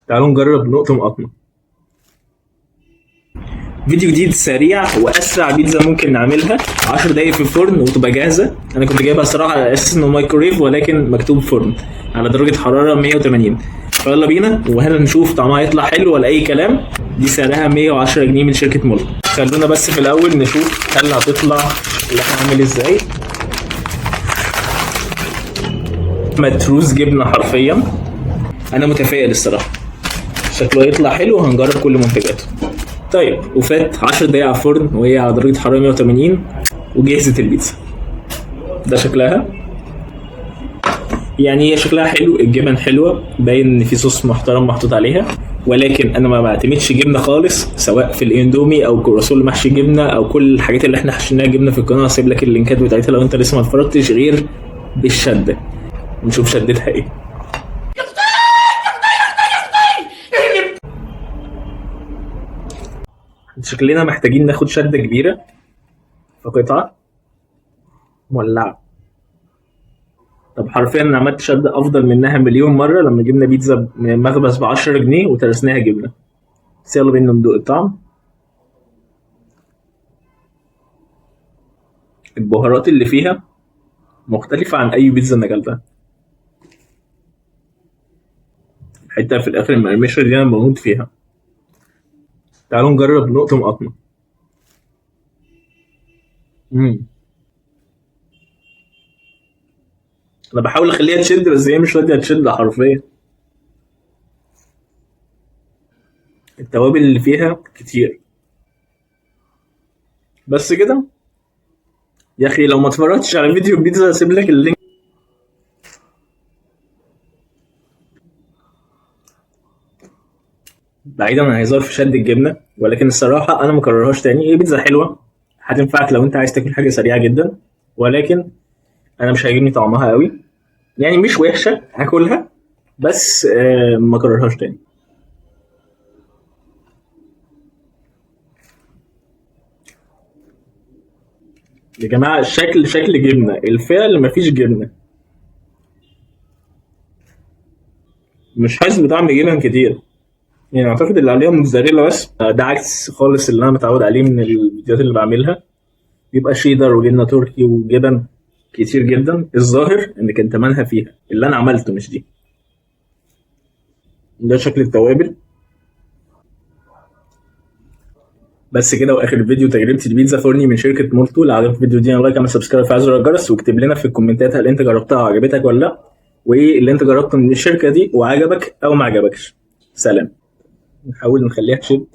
تعالوا نجرب نقطة مقطمة. فيديو جديد سريع واسرع بيتزا ممكن نعملها 10 دقايق في الفرن وتبقى جاهزه. انا كنت جايبها الصراحه على اساس انه مايكرويف ولكن مكتوب فرن على درجه حراره 180. فيلا بينا وهنا نشوف طعمها يطلع حلو ولا اي كلام. دي سعرها 110 جنيه من شركه مولتو. خلونا بس في الاول نشوف هل هتطلع شكلها عامل ازاي. متروس جبنه حرفيا. انا متفائل الصراحه، شكله هيطلع حلو وهنجرب كل منتجاته. طيب وفات 10 دقايق على الفرن وهي على درجة حرارة 180 وجهزت البيتزا. ده شكلها، يعني هي شكلها حلو، الجبن حلوة، باين ان في صوص محترم محطوط عليها، ولكن انا ما بعتمدش جبنة خالص سواء في الاندومي او كروسول محشي جبنة او كل الحاجات اللي احنا حشيناها جبنة في القناة. هسيب لك اللينكات بتاعتها لو انت لسه ما اتفرجتش، غير بالشدة. نشوف شدتها ايه. شكلنا محتاجين ناخد شدة كبيرة في قطعة مولعة. طب حرفيا انا عملت شدة افضل منها مليون مرة لما جبنا بيتزا من المخبز ب10 جنيه وترسناها جبنة. بس يلا بينا ندوق الطعم. البهارات اللي فيها مختلفة عن اي بيتزا انا اكلتها. الحتة في الاخر المقرمشة دي انا بموت فيها. تعالوا نجرب نقطة مقطمة. انا بحاول اخليها تشد بس هي مش راضيه تشد حرفيا. التوابل اللي فيها كتير. بس كده يا اخي، لو ما اتفرجتش على فيديو البيتزا هسيب لك اللينك. بعيدا عن هزار في شد الجبنه، ولكن الصراحه انا ما اكررهاش تاني. هي بيتزا حلوه هتنفعك لو انت عايز تاكل حاجه سريعه جدا، ولكن انا مش هيعجبني طعمها قوي. يعني مش وحشه، هاكلها بس ما اكررهاش تاني. يا جماعه الشكل شكل جبنه، الفعل مفيش جبنه. مش حاسس بطعم جبن كتير. يعني اعتقد اللي عليها موتزاريلا بس. ده عكس خالص اللي انا متعود عليه من الفيديوهات اللي بعملها. بيبقى شيدر وجبنه تركي وجبن كتير جدا. الظاهر ان كان تمنها فيها اللي انا عملته مش دي. ده شكل التوابل. بس كده، واخر الفيديو تجربتي البيتزا فرني من شركه مولتو. لو عجبك الفيديو دي لايك، اعمل سبسكرايب، فعل زر الجرس، واكتب لنا في الكومنتات هل انت جربتها وعجبتك ولا لا، وايه اللي انت جربته من الشركه دي وعجبك او ما عجبكش. سلام. نحاول نخليها تشد.